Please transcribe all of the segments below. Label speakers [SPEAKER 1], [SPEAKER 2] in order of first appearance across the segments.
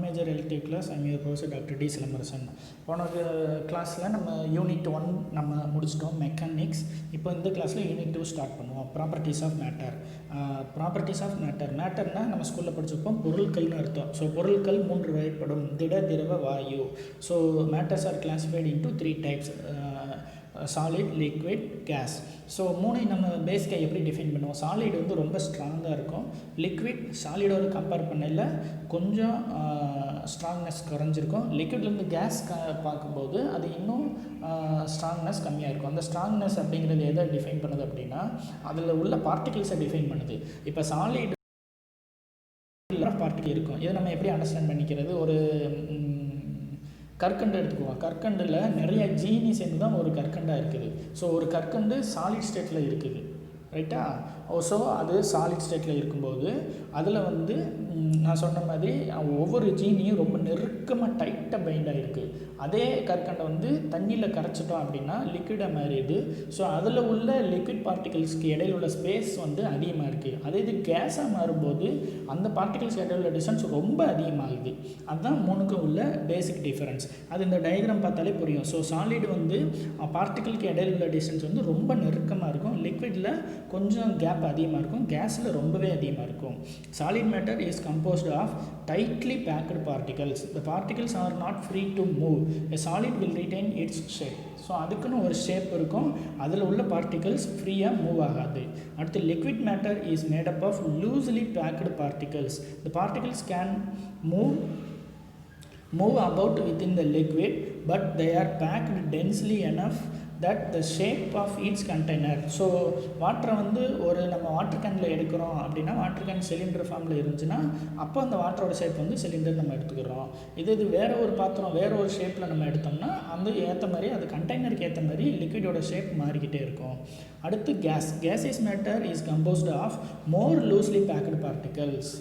[SPEAKER 1] Major Elective Class. I'm your professor Dr. D. Silamarasan. போன கிளாஸில் நம்ம யூனிட் 1 நம்ம முடிச்சிட்டோம் மெக்கானிக்ஸ். இப்போ இந்த கிளாஸில் யூனிட் 2 ஸ்டார்ட் பண்ணுவோம். Properties of matter. Properties of matter, மேட்டர்னால் நம்ம ஸ்கூலில் படிச்சிருப்போம் பொருட்கள்னு அர்த்தம். ஸோ பொருட்கள் 3 வகைப்படும்: திட, திரவ, வாயு. So matters are classified into 3 types: solid, liquid, gas. So மூணையும் நம்ம பேசிக்காக எப்படி டிஃபைன் பண்ணுவோம்? சாலிட் வந்து ரொம்ப ஸ்ட்ராங்காக இருக்கும். லிக்விட் சாலிடோடு கம்பேர் பண்ணல கொஞ்சம் ஸ்ட்ராங்னஸ் குறைஞ்சிருக்கும். லிக்விட்லேருந்து கேஸ் பார்க்கும்போது அது இன்னும் ஸ்ட்ராங்னஸ் கம்மியாக இருக்கும். அந்த ஸ்ட்ராங்னஸ் அப்படிங்கிறது எதை டிஃபைன் பண்ணுது அப்படின்னா அதில் உள்ள பார்ட்டிகிள்ஸை டிஃபைன் பண்ணுது. இப்போ சாலிட் பார்ட்டிகிள் இருக்கும். இதை நம்ம எப்படி அண்டர்ஸ்டாண்ட் பண்ணிக்கிறது? ஒரு கற்கண்டு எடுத்துக்குவோம். கற்கண்டில் நிறைய ஜீனி சேர்ந்து தான் ஒரு கற்கண்டாக இருக்குது. ஸோ ஒரு கற்கண்டு சாலிட் ஸ்டேட்டில் இருக்குது, ரைட்டா? ஸோ அது சாலிட் ஸ்டேட்டில் இருக்கும்போது அதில் வந்து நான் சொன்ன மாதிரி ஒவ்வொரு ஜீனியும் ரொம்ப நெருக்கமாக டைட்டாக பைண்ட் ஆகிருக்கு. அதே கற்கண்டை வந்து தண்ணியில் கரைச்சிட்டோம் அப்படின்னா லிக்விடாக மாறிடுது. ஸோ அதில் உள்ள லிக்விட் பார்ட்டிகல்ஸ்க்கு இடையில் உள்ள ஸ்பேஸ் வந்து அதிகமாக இருக்குது. அதே இது கேஸாக மாறும்போது அந்த பார்ட்டிகல்ஸ்க்கு இடையில் உள்ள டிஸ்டன்ஸ் ரொம்ப அதிகமாகுது. அதுதான் மூணுக்கும் உள்ள பேசிக் டிஃபரன்ஸ். அது இந்த டயக்ராம் பார்த்தாலே புரியும். ஸோ சாலிட் வந்து பார்ட்டிகலுக்கு இடையில் உள்ள டிஸ்டன்ஸ் வந்து ரொம்ப நெருக்கமாக இருக்கும். லிக்விடில் கொஞ்சம் கேப் அதிகமாக இருக்கும். கேஸில் ரொம்பவே அதிகமாக இருக்கும். Solid matter is composed of tightly packed particles. The particles are not free to move. A solid will retain its shape. So அதுக்குன்னு ஒரு ஷேப் இருக்கும். அதில் உள்ள பார்ட்டிகல்ஸ் ஃப்ரீயாக மூவ் ஆகாது. அடுத்து liquid matter is made up of loosely packed particles. The particles can move about within the liquid, but they are packed densely enough that the shape of each container. So வாட்டரை வந்து ஒரு நம்ம water கேனில் எடுக்கிறோம் அப்படின்னா water can cylinder ஃபார்மில் இருந்துச்சுன்னா அப்போ அந்த வாட்டரோட ஷேப் வந்து சிலிண்டர் நம்ம எடுத்துக்கிறோம். இது வேறு ஒரு பாத்திரம் வேறு ஒரு ஷேப்பில் நம்ம எடுத்தோம்னா அந்த ஏற்ற மாதிரி அது கண்டெய்னருக்கு ஏற்ற மாதிரி லிக்விடோட ஷேப் மாறிக்கிட்டே இருக்கும். அடுத்து gas. Gases matter is composed of more loosely packed particles.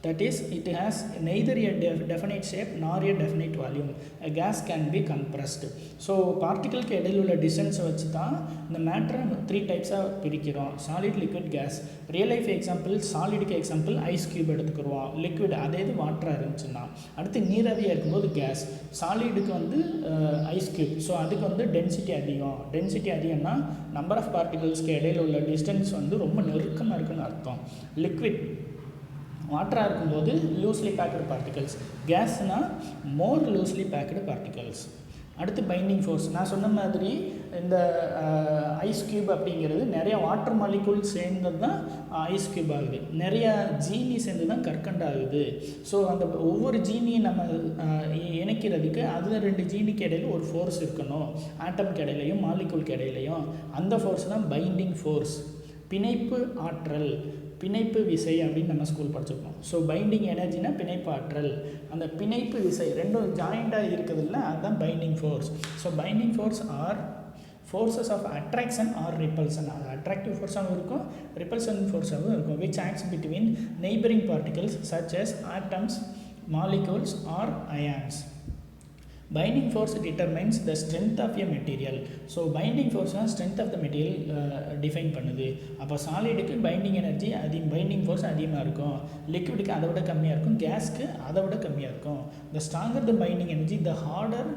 [SPEAKER 1] That is, it has neither a definite shape nor a definite volume. A gas can be compressed. So பார்ட்டிகலுக்கு இடையில் உள்ள டிஸ்டன்ஸை வச்சு தான் இந்த மேட்டரை 3 டைப்ஸாக பிரிக்கிறோம்: solid, liquid, gas. Real life example, சாலிடுக்கு எக்ஸாம்பிள் ஐஸ் க்யூப் எடுத்துக்கிறோம். லிக்விட் அதே இது வாட்டராக இருந்துச்சுன்னா. அடுத்து நீராவியாக இருக்கும்போது கேஸ். சாலிடுக்கு வந்து ஐஸ் க்யூப். ஸோ அதுக்கு வந்து டென்சிட்டி அதிகம். டென்சிட்டி அதிகம்னா நம்பர் ஆஃப் பார்ட்டிகல்ஸ்க்கு இடையில் உள்ள டிஸ்டன்ஸ் வந்து ரொம்ப நெருக்கமாக இருக்குன்னு அர்த்தம். லிக்விட் வாட்டராக இருக்கும்போது லூஸ்லி பேக்டு பார்ட்டிகல்ஸ். கேஸ்னால் மோர் லூஸ்லி பேக்டு பார்ட்டிகல்ஸ். அடுத்து பைண்டிங் ஃபோர்ஸ். நான் சொன்ன மாதிரி இந்த ஐஸ் க்யூப் அப்படிங்கிறது நிறையா வாட்டர் மாலிகூல் சேர்ந்தது தான் ஐஸ் க்யூப் ஆகுது. நிறையா ஜீனி சேர்ந்து தான் கற்கண்டு ஆகுது. ஸோ அந்த ஒவ்வொரு ஜீனியும் நம்ம இணைக்கிறதுக்கு அதில் 2 ஜீனிக்கு இடையில் ஒரு ஃபோர்ஸ் இருக்கணும். ஆட்டம்க்கு இடையிலையும் மாலிகூலுக்கு இடையிலையும். அந்த ஃபோர்ஸ் தான் பைண்டிங் ஃபோர்ஸ். பிணைப்பு ஆற்றல், பிணைப்பு விசை அப்படின்னு நம்ம ஸ்கூல் படிச்சிருக்கோம். ஸோ பைண்டிங் எனர்ஜினா பிணைப்பு ஆற்றல். அந்த பிணைப்பு விசை ரெண்டும் ஜாயிண்டாக இருக்குதுல்ல, அதுதான் binding force. So binding force are forces of attraction or repulsion. அது அட்ராக்டிவ் ஃபோர்ஸாகவும் இருக்கும், ரிப்பல்சன் ஃபோர்ஸாகவும் இருக்கும். Which acts between neighbouring particles such as atoms, molecules or ions. Binding force determines the strength of a material. So binding ஃபோர்ஸ்னால் strength of the material define பண்ணுது. அப்போ சாலிடுக்கு binding energy binding force அதிகமாக இருக்கும். லிக்விடுக்கு அதை விட கம்மியாக இருக்கும். கேஸ்க்கு அதை விட கம்மியாக இருக்கும். த stronger the binding energy the harder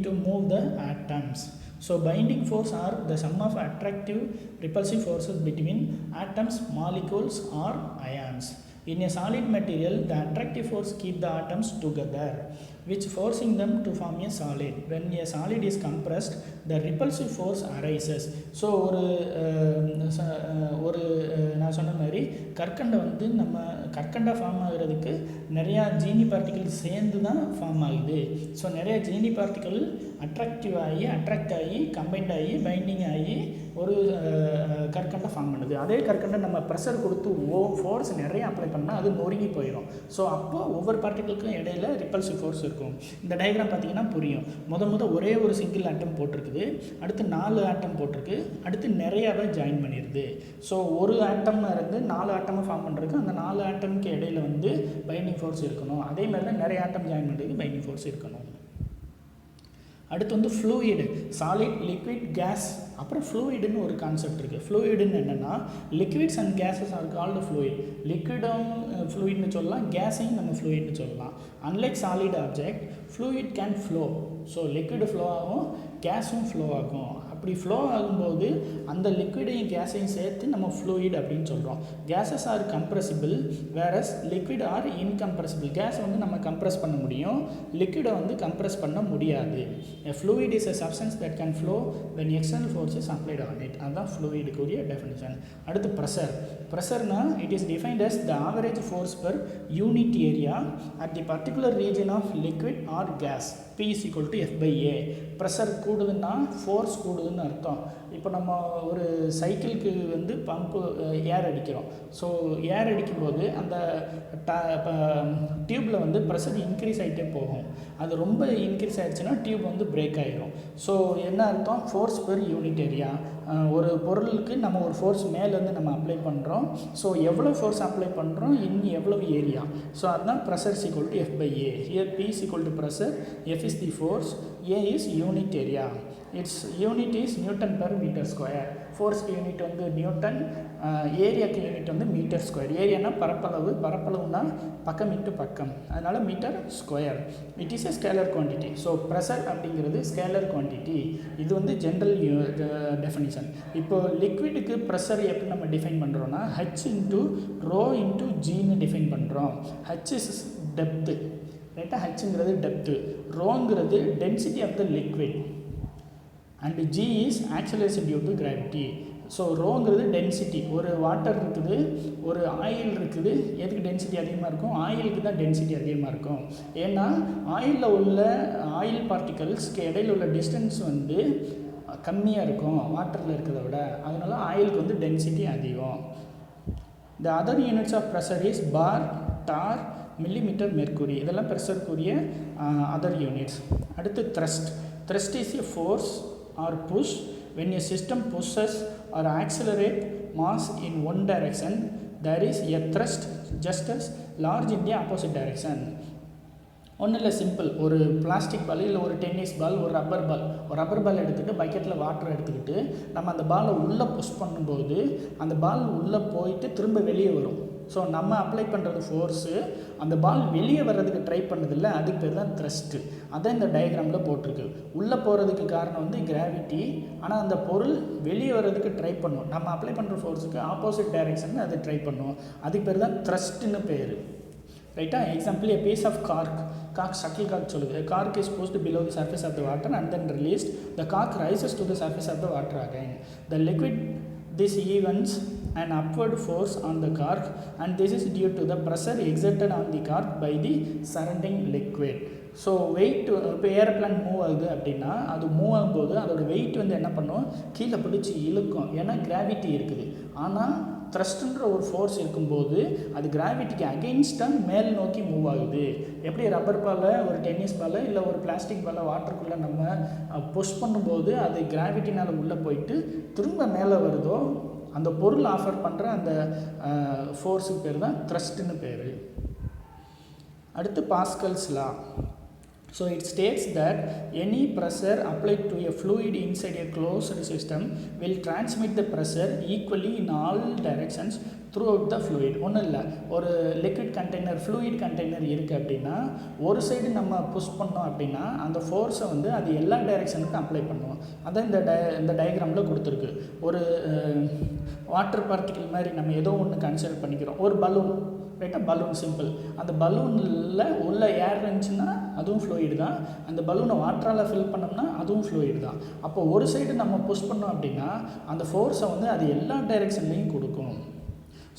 [SPEAKER 1] to move the atoms. So binding force are the sum of attractive repulsive forces between atoms, molecules or ions. In a solid material, the attractive force keep the atoms together, which forcing them to form a solid. When a solid is compressed, the repulsive force arises. So ஒரு நான் சொன்ன மாதிரி கற்கண்டை வந்து நம்ம கற்கண்டை form ஆகிறதுக்கு நிறையா ஜீனி particle சேர்ந்து தான் ஃபார்ம் ஆகுது. ஸோ நிறையா ஜீனி பார்ட்டிகல் அட்ராக்ட் ஆகி கம்பைண்ட் ஆகி பைண்டிங் ஆகி ஒரு கற்கண்டை ஃபார்ம் பண்ணுது. அதே கற்கண்டை நம்ம ப்ரெஷர் கொடுத்து ஃபோர்ஸ் நிறைய அப்ளை பண்ணால் அது நொறுங்கி போயிடும். ஸோ அப்போது ஒவ்வொரு பார்ட்டிகளுக்கும் இடையில ரிப்பல்சிவ் ஃபோர்ஸ் இருக்கும். இந்த டயக்ராம் பார்த்தீங்கன்னா புரியும். ஒரே ஒரு சிங்கிள் ஆட்டம் போட்டிருக்குது, அடுத்து 4 ஆட்டம் போட்டிருக்கு, அடுத்து நிறையாவே ஜாயின் பண்ணிடுது. ஸோ ஒரு ஆட்டம் இருந்து 4 ஆட்டமாக ஃபார்ம் பண்ணுறதுக்கு அந்த 4 ஆட்டமுக்கு இடையில வந்து பைண்டிங் ஃபோர்ஸ் இருக்கணும். அதே மாதிரி தான் நிறைய ஆட்டம் ஜாயின் பண்ணுறதுக்கு பைண்டிங் ஃபோர்ஸ் இருக்கணும். அடுத்து வந்து ஃப்ளூயிடு, சாலிட், லிக்விட், கேஸ். அப்புறம் ஃப்ளூயிடுன்னு ஒரு கான்செப்ட் இருக்குது. ஃப்ளூயிடுன்னு என்னென்னா liquids and gases are called fluid. லிக்விடும் ஃப்ளூயிட்னு சொல்லலாம், கேஸையும் நம்ம ஃப்ளூயிட்னு சொல்லலாம். Unlike solid object, fluid can flow. So liquid flow ஆகும், கேஸும் ஃப்ளோ ஆகும். அப்படி ஃப்ளோ ஆகும்போது அந்த லிக்விடையும் கேஸையும் சேர்த்து நம்ம ஃப்ளூயிட் அப்படின்னு சொல்கிறோம். Gases are compressible versus liquid are incompressible. Gas வந்து நம்ம கம்ப்ரெஸ் பண்ண முடியும், லிக்விடை வந்து கம்ப்ரெஸ் பண்ண முடியாது. A fluid is a substance that can flow when external force is applied on it. அதுதான் ஃப்ளூயிடுக்குரிய டெஃபினிஷன். அடுத்து ப்ரெஷர். ப்ரெஷர்னா it is defined as the average force per unit area at the particular region of liquid or gas. P is equal to F by A. Pressure கூடுதுன்னா force கூடுதுன்னு அர்த்தம். இப்போ நம்ம ஒரு சைக்கிளுக்கு வந்து பம்பு ஏர் அடிக்கிறோம். ஸோ ஏர் அடிக்கும்போது அந்த டியூப்பில் வந்து ப்ரெஷர் இன்க்ரீஸ் ஆகிட்டே போகும். அது ரொம்ப இன்க்ரீஸ் ஆகிடுச்சுன்னா டியூப் வந்து பிரேக் ஆகிடும். ஸோ என்ன அர்த்தம்? Force per unit area. ஒரு பொருளுக்கு நம்ம ஒரு ஃபோர்ஸ் மேலேருந்து நம்ம அப்ளை பண்ணுறோம். ஸோ எவ்வளோ ஃபோர்ஸ் அப்ளை பண்ணுறோம், இன்னும் எவ்வளவு ஏரியா. ஸோ அதுதான் pressure is equal to F by A. Here P is equal to pressure, F is the force, A is unit area. Its unit is Newton per meter square. ஃபோர்ஸ்க்கு unit வந்து newton, ஏரியாக்கு unit வந்து metre square. ஏரியானா பரப்பளவு, பரப்பளவுனா பக்கம் into பக்கம், அதனால் metre square. It is a scalar quantity. So pressure அப்படிங்கிறது ஸ்கேலர் குவான்டிட்டி. இது வந்து ஜென்ரல் டெஃபினிஷன். இப்போது லிக்விடுக்கு ப்ரெஷர் எப்படி நம்ம டிஃபைன் பண்ணுறோன்னா H இன்ட்டு ரோ இன்ட்டு ஜின்னு டிஃபைன் பண்ணுறோம். H இஸ் டெப்த்து, ரைட்டாக? ஹெச்ங்கிறது டெப்த்து, ரோங்கிறது density of the liquid, and G is acceleration due to gravity. So ரோங்கிறது டென்சிட்டி. ஒரு வாட்டர் இருக்குது, ஒரு ஆயில் இருக்குது. எதுக்கு டென்சிட்டி அதிகமாக இருக்கும்? ஆயிலுக்கு தான் டென்சிட்டி அதிகமாக இருக்கும். ஏன்னா ஆயிலில் உள்ள ஆயில் பார்ட்டிகல்ஸ்க்கு இடையில் உள்ள டிஸ்டன்ஸ் வந்து கம்மியாக இருக்கும் வாட்டரில் இருக்கிறத விட. அதனால ஆயிலுக்கு வந்து டென்சிட்டி அதிகம். The other units of pressure is bar, torr, millimetre, mercury. இதெல்லாம் ப்ரெஷருக்குரிய அதர் யூனிட்ஸ். அடுத்து thrust. Thrust is a force or push when a system pushes or accelerate mass in one direction. There is a thrust just as large in the opposite direction. ஒன்றும் இல்லை, simple. ஒரு plastic பால் இல்லை ஒரு tennis ball, ஒரு rubber பால் எடுத்துகிட்டு பக்கெட்டில் water எடுத்துக்கிட்டு நம்ம அந்த பாலை உள்ளே புஷ் பண்ணும்போது அந்த பால் உள்ளே போயிட்டு திரும்ப வெளியே வரும். ஸோ நம்ம அப்ளை பண்ணுறது ஃபோர்ஸு, அந்த பால் வெளியே வர்றதுக்கு ட்ரை பண்ணதில்லை, அதுக்கு பேர் தான் த்ரஸ்ட்டு. அதான் இந்த டயக்ராமில் போட்டிருக்கு. உள்ளே போகிறதுக்கு காரணம் வந்து கிராவிட்டி, ஆனால் அந்த பொருள் வெளியே வர்றதுக்கு ட்ரை பண்ணும். நம்ம அப்ளை பண்ணுற ஃபோர்ஸுக்கு ஆப்போசிட் டைரெக்ஷனில் அது ட்ரை பண்ணும். அதுக்கு பேர் தான் த்ரஸ்ட்டுன்னு பேர், ரைட்டா? Example, a piece of cork, shuttlecock சொல்லுது. Cork is pushed below the surface of the water and then released. The cork rises to the surface of the water again. The liquid, this events an upward force on the cork, and this is due to the pressure exerted on the cork by the surrounding liquid. So wait, இப்போ aeroplane move ஆகுது அப்படின்னா அது move ஆகும்போது அதோட wait வந்து என்ன பண்ணும்? கீழே பிடிச்சி இழுக்கும். ஏன்னா கிராவிட்டி இருக்குது. ஆனால் த்ரஸ்ட்ன்ற ஒரு ஃபோர்ஸ் இருக்கும்போது அது கிராவிட்டிக்கு அகெயின்ஸ்டாக மேல் நோக்கி மூவ் ஆகுது. எப்படி ரப்பர் பாலை, ஒரு டென்னிஸ் பாலை இல்லை ஒரு பிளாஸ்டிக் பாலை வாட்டருக்குள்ளே நம்ம புஷ் பண்ணும்போது அது கிராவிட்டினால் உள்ளே போயிட்டு திரும்ப மேலே வருதோ, அந்த பொருள் ஆஃபர் பண்ணுற அந்த ஃபோர்ஸுக்கு பேர் தான் த்ரஸ்ட்டுன்னு பேர். அடுத்து pascals law. So it states that any pressure applied to a fluid inside a closed system will transmit the pressure equally in all directions throughout the fluid. ஒன்றும் இல்லை, ஒரு லிக்விட் கண்டெய்னர், ஃப்ளூயிட் கண்டெய்னர் இருக்குது அப்படின்னா ஒரு side நம்ம push பண்ணோம் அப்படின்னா அந்த ஃபோர்ஸை வந்து அது எல்லா டைரெக்ஷனுக்கும் அப்ளை பண்ணுவோம். அதான் இந்த டயக்ராமில் கொடுத்துருக்கு. ஒரு வாட்டர் பார்ட்டிகிள் மாதிரி நம்ம ஏதோ ஒன்று கன்சிடர் பண்ணிக்கிறோம். ஒரு பலூன், ரைட்டாக? Balloon simple. அந்த பலூனில் உள்ள ஏர் இருந்துச்சுன்னா அதுவும் ஃப்ளூயிடு தான். அந்த பலூனை வாட்டரால் ஃபில் பண்ணோம்னா அதுவும் ஃப்ளூயிடு தான். அப்போ ஒரு சைடு நம்ம புஷ் பண்ணோம் அப்படின்னா அந்த ஃபோர்ஸை வந்து அது எல்லா டைரெக்ஷன்லேயும் கொடுக்கும்.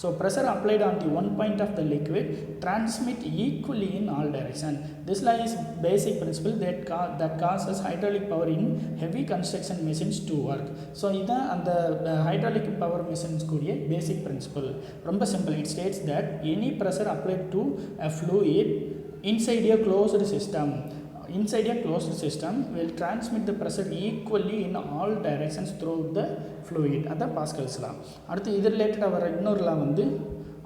[SPEAKER 1] So pressure applied on the one point of the liquid transmit equally in all direction. This law is basic principle that causes hydraulic power in heavy construction machines to work. So இதான் அந்த hydraulic power machines கூடிய basic principle. ரொம்ப simple. It states that any pressure applied to a fluid inside a closed system will transmit the pressure equally in all directions throughout the fluid. அதான் pascals லா. அடுத்து இது ரிலேட்டடாக வர இன்னொரு லா வந்து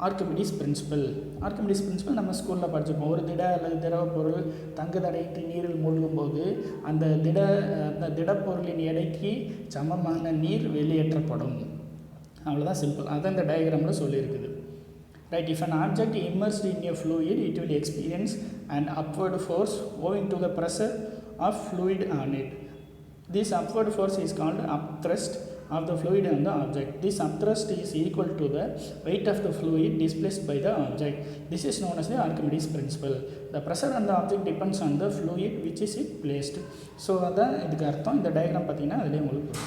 [SPEAKER 1] Archimedes principal நம்ம ஸ்கூலில் படிச்சிருப்போம். ஒரு திட அல்லது திரவ பொருள் தங்கு தடையின்றி நீரில் மூழ்கும்போது அந்த திடப்பொருளின் எடைக்கு சமமான நீர் வெளியேற்றப்படும். அவ்வளோதான், சிம்பிள். அதான் இந்த டயக்ராமில் சொல்லியிருக்குது. Right, if an object immersed in a fluid, it will experience an upward force owing to the pressure of fluid on it. This upward force is called upthrust of the fluid on the object. This upthrust is equal to the weight of the fluid displaced by the object. This is known as the Archimedes principle. The pressure on the object depends on the fluid which is it placed. So அதான் இதுக்கு அர்த்தம். இந்த diagram பார்த்தீங்கன்னா அதிலே உங்களுக்கு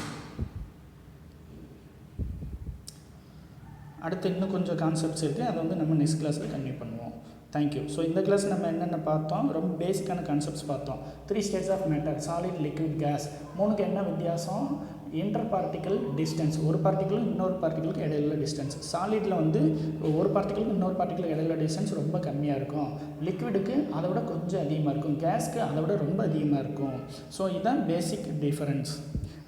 [SPEAKER 1] அடுத்து இன்னும் கொஞ்சம் கான்செப்ட்ஸ் இருக்குது. அதை வந்து நம்ம நெக்ஸ்ட் கிளாஸில் கன்டினியூ பண்ணுவோம். தேங்க்யூ. ஸோ இந்த கிளாஸ் நம்ம என்னென்ன பார்த்தோம், ரொம்ப பேசிக்கான கான்செப்ட்ஸ் பார்த்தோம். 3 states of matter, solid, liquid, gas. 3க்கு என்ன வித்தியாசம்? இன்டர் பார்ட்டிக்கல் டிஸ்டன்ஸ், ஒரு பார்ட்டிக்கலும் இன்னொரு பார்ட்டிக்கலுக்கு இடையில டிஸ்டன்ஸ். சாலிடில் வந்து ஒரு பார்ட்டிக்கலுக்கு இன்னொரு பார்ட்டிக்கலுக்கு இடையில டிஸ்டன்ஸ் ரொம்ப கம்மியாக இருக்கும். லிக்விடுக்கு அதை விட கொஞ்சம் அதிகமாக இருக்கும். கேஸ்க்கு அதை விட ரொம்ப அதிகமாக இருக்கும். ஸோ இதுதான் பேசிக் டிஃபரன்ஸ்.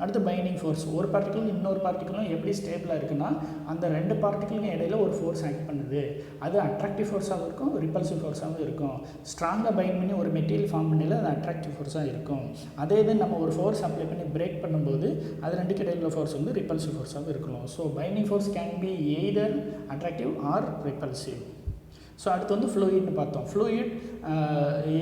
[SPEAKER 1] அடுத்து பைண்டிங் ஃபோர்ஸ், ஒரு பார்ட்டிக்கலும் இன்னொரு பார்ட்டிக்கலும் எப்படி ஸ்டேபிளாக இருக்குன்னா அந்த 2 பார்ட்டிக்கலுக்கும் இடையில ஒரு ஃபோர்ஸ் ஆக்ட் பண்ணுது. அது அட்ராக்டிவ் ஃபோர்ஸாகவும் இருக்கும், ரிப்பல்சிவ் ஃபோர்ஸாகவும் இருக்கும். ஸ்ட்ராங்காக பைண்ட் பண்ணி ஒரு மெட்டீரியல் ஃபார்ம் பண்ணல அது அட்ராக்டிவ் ஃபோர்ஸாக இருக்கும். அதே இது நம்ம ஒரு ஃபோர்ஸ் அப்ளை பண்ணி பிரேக் பண்ணும்போது அது 2க்கு இடையில ஃபோர்ஸ் வந்து ரிப்பல்சிவ் ஃபோர்ஸாகவும் இருக்கணும். So binding force can be either attractive or repulsive. So அடுத்து வந்து ஃப்ளூயிட்னு பார்த்தோம். ஃப்ளூயிட்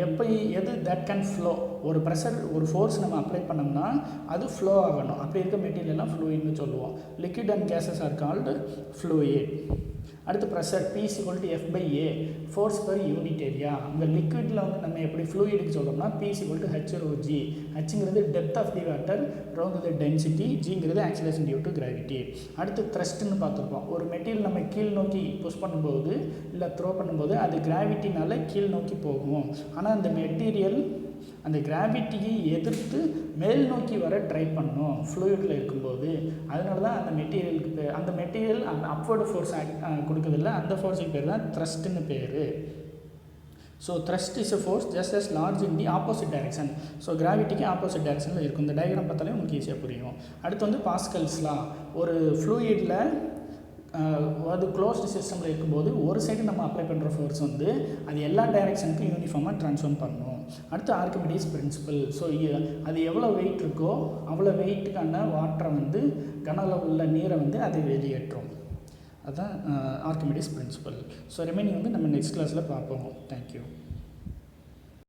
[SPEAKER 1] எப்போ எது தட் கேன் ஃப்ளோ, ஒரு ப்ரெஷர் ஒரு ஃபோர்ஸ் நம்ம அப்ளை பண்ணோம்னா அது ஃப்ளோ ஆகணும். அப்படி இருக்க மெட்டீரியல்லாம் ஃப்ளூயிட்னு சொல்லுவோம். Liquid and gases are called fluid. அடுத்து pressure P = F/A, force per unit area. இந்த லிக்விடில் வந்து நம்ம எப்படி ஃப்ளூயிடுக்கு சொல்கிறோம்னா P = H/ρg. Hங்கிறது டெப்த் ஆஃப் தி வாட்டர், ரோங்கிறது டென்சிட்டி, ஜிங்கிறது ஆக்சிலேஷன் டியூ டு கிராவிட்டி. அடுத்து த்ரஸ்ட்னு பார்த்துருப்போம். ஒரு மெட்டீரியல் நம்ம கீழ் நோக்கி புஷ் பண்ணும்போது இல்லை த்ரோ பண்ணும்போது அது கிராவிட்டினால கீழ் நோக்கி போகும். ஆனால் அந்த மெட்டீரியல் அந்த கிராவிட்டியை எதிர்த்து மேல் நோக்கி வர ட்ரை பண்ணும் ஃப்ளூயிடில் இருக்கும்போது. அதனால தான் அந்த மெட்டீரியல் அந்த அப்வர்டு ஃபோர்ஸ் கொடுக்குறதில்ல, அந்த ஃபோர்ஸுக்கு பேர் தான் த்ரஸ்ட்டுன்னு பேர். So thrust is a force just as large in the opposite direction. So கிராவிட்டிக்கு ஆப்போசிட் டைரக்ஷனில் இருக்கும். இந்த டயக்ராம் பார்த்தாலே உங்களுக்கு ஈஸியாக புரியும். அடுத்து வந்து பாஸ்கல்ஸ் லா. ஒரு ஃப்ளூயிடில் அது க்ளோஸ்டு சிஸ்டமில் இருக்கும்போது ஒரு சைடு நம்ம அப்ளை பண்ணுற ஃபோர்ஸ் வந்து அது எல்லா டைரெக்ஷனுக்கும் யூனிஃபார்மாக ட்ரான்ஸ்ஃபார்ம் பண்ணணும். அடுத்து ஆர்க்கிமிடிஸ் பிரின்சிபல். ஸோ அது எவ்வளோ வெயிட் இருக்கோ அவ்வளோ வெயிட்டுக்கான வாட்டரை வந்து கன அளவு உள்ள நீரை வந்து அது வெளியேற்றும். அதுதான் ஆர்க்கிமிடிஸ் பிரின்சிபல். ஸோ ரிமைனிங் வந்து நம்ம நெக்ஸ்ட் கிளாஸில் பார்ப்போம். தேங்க்யூ.